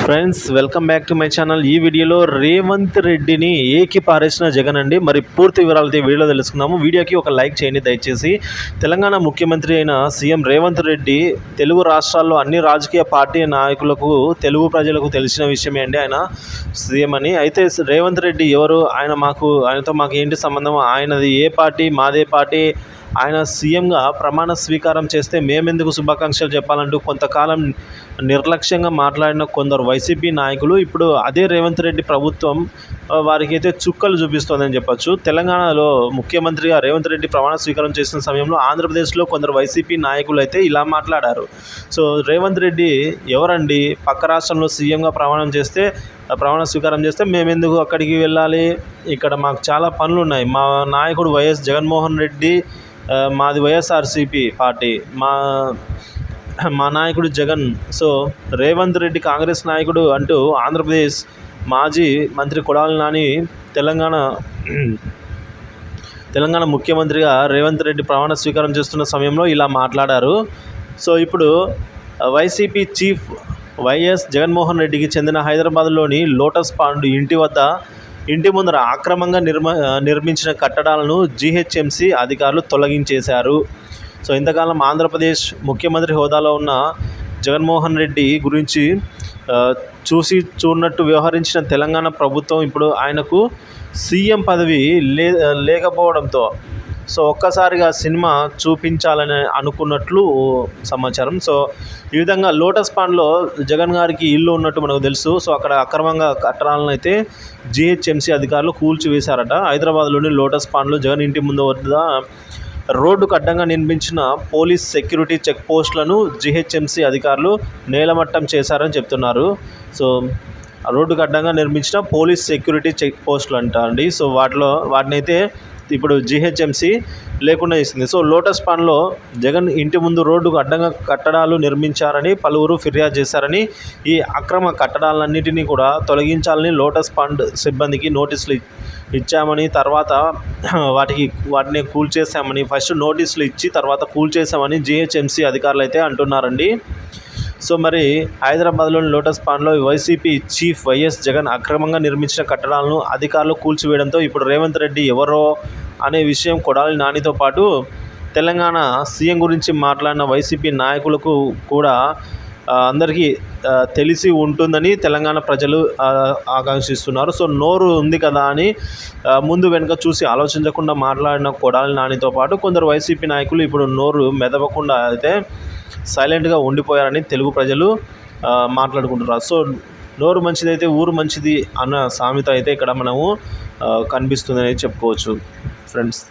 Friends welcome back to my channel. ఈ వీడియోలో రేవంత్ రెడ్డిని ఏకి పారేసిన జగన్ అండి. మరి పూర్తి వివరాలతో వీడియోలో తెలుసుకుందాము. వీడియోకి ఒక లైక్ చేయండి దయచేసి. తెలంగాణ ముఖ్యమంత్రి అయిన సీఎం రేవంత్ రెడ్డి తెలుగు రాష్ట్రాల్లో అన్ని రాజకీయ పార్టీ నాయకులకు, తెలుగు ప్రజలకు తెలిసిన విషయమే అండి ఆయన సీఎం అని. అయితే రేవంత్ రెడ్డి ఎవరు, ఆయనతో మాకు ఏంటి సంబంధం, ఆయనది ఏ పార్టీ, మాదే పార్టీ, ఆయన సీఎంగా ప్రమాణ స్వీకారం చేస్తే మేమెందుకు శుభాకాంక్షలు చెప్పాలంటూ కొంతకాలం నిర్లక్ష్యంగా మాట్లాడిన కొందరు వైసీపీ నాయకులు ఇప్పుడు అదే రేవంత్ రెడ్డి ప్రభుత్వం వారికి అయితే చుక్కలు చూపిస్తోందని చెప్పొచ్చు. తెలంగాణలో ముఖ్యమంత్రిగా రేవంత్ రెడ్డి ప్రమాణ స్వీకారం చేసిన సమయంలో ఆంధ్రప్రదేశ్లో కొందరు వైసీపీ నాయకులు అయితే ఇలా మాట్లాడారు. సో రేవంత్ రెడ్డి ఎవరండి, పక్క రాష్ట్రంలో సీఎంగా ప్రమాణ స్వీకారం చేస్తే మేమెందుకు అక్కడికి వెళ్ళాలి, ఇక్కడ మాకు చాలా పనులు ఉన్నాయి, మా నాయకుడు వైఎస్ జగన్మోహన్ రెడ్డి, మాది వైఎస్ఆర్సీపీ పార్టీ, మా నాయకుడు జగన్, సో రేవంత్ రెడ్డి కాంగ్రెస్ నాయకుడు అంటూ ఆంధ్రప్రదేశ్ మాజీ మంత్రి కొడాలి నాని తెలంగాణ ముఖ్యమంత్రిగా రేవంత్ రెడ్డి ప్రమాణ స్వీకారం చేస్తున్న సమయంలో ఇలా మాట్లాడారు. సో ఇప్పుడు వైసీపీ చీఫ్ వైఎస్ జగన్మోహన్ రెడ్డికి చెందిన హైదరాబాద్లోని లోటస్ పాండ్ ఇంటి ముందర అక్రమంగా నిర్మించిన కట్టడాలను జీహెచ్ఎంసీ అధికారులు తొలగించేశారు. సో ఇంతకాలం ఆంధ్రప్రదేశ్ ముఖ్యమంత్రి హోదాలో ఉన్న జగన్మోహన్ రెడ్డి గురించి చూడనట్టు వ్యవహరించిన తెలంగాణ ప్రభుత్వం ఇప్పుడు ఆయనకు సీఎం పదవి లేకపోవడంతో సో ఒక్కసారిగా సినిమా చూపించాలని అనుకున్నట్లు సమాచారం. సో ఈ విధంగా లోటస్ పాండ్లో జగన్ గారికి ఇల్లు ఉన్నట్టు మనకు తెలుసు. సో అక్కడ అక్రమంగా కట్టడాలను అయితే జీహెచ్ఎంసీ అధికారులు కూల్చివేశారట. హైదరాబాద్లోని లోటస్ పాండ్లో జగన్ ఇంటి ముందు వద్ద రోడ్డుకు అడ్డంగా నిర్మించిన పోలీస్ సెక్యూరిటీ చెక్ పోస్టులను జీహెచ్ఎంసీ అధికారులు నేలమట్టం చేశారని చెప్తున్నారు. సో రోడ్డుకు అడ్డంగా నిర్మించిన పోలీస్ సెక్యూరిటీ చెక్ పోస్టులు అండి. సో వాటినైతే ఇప్పుడు జీహెచ్ఎంసీ లేకుండా ఇస్తుంది. సో లోటస్ పాండ్లో జగన్ ఇంటి ముందు రోడ్డుకు అడ్డంగా కట్టడాలు నిర్మించారని పలువురు ఫిర్యాదు చేశారని, ఈ అక్రమ కట్టడాలన్నింటినీ కూడా తొలగించాలని లోటస్ పాండ్ సిబ్బందికి నోటీసులు ఇచ్చామని, తర్వాత వాటిని కూల్చేసామని, ఫస్ట్ నోటీసులు ఇచ్చి తర్వాత కూల్చేసామని జీహెచ్ఎంసీ అధికారులు అయితే అంటున్నారండి. సో మరి హైదరాబాద్లోని లోటస్ పాండ్లో వైసీపీ చీఫ్ వైఎస్ జగన్ అక్రమంగా నిర్మించిన కట్టడాలను అధికారులు కూల్చివేయడంతో ఇప్పుడు రేవంత్ రెడ్డి ఎవరో అనే విషయం కొడాలి నానితో పాటు తెలంగాణ సీఎం గురించి మాట్లాడిన వైసీపీ నాయకులకు కూడా అందరికీ తెలిసి ఉంటుందని తెలంగాణ ప్రజలు ఆకాంక్షిస్తున్నారు. సో నోరు ఉంది కదా అని ముందు వెనుక చూసి ఆలోచించకుండా మాట్లాడిన కొడాలి నానితో పాటు కొందరు వైసీపీ నాయకులు ఇప్పుడు నోరు మెదవకుండా అయితే సైలెంట్గా ఉండిపోయారని తెలుగు ప్రజలు మాట్లాడుకుంటున్నారు. సో నోరు మంచిదైతే ఊరు మంచిది అన్న సామెత అయితే ఇక్కడ మనము కనిపిస్తుందని చెప్పుకోవచ్చు ఫ్రెండ్స్.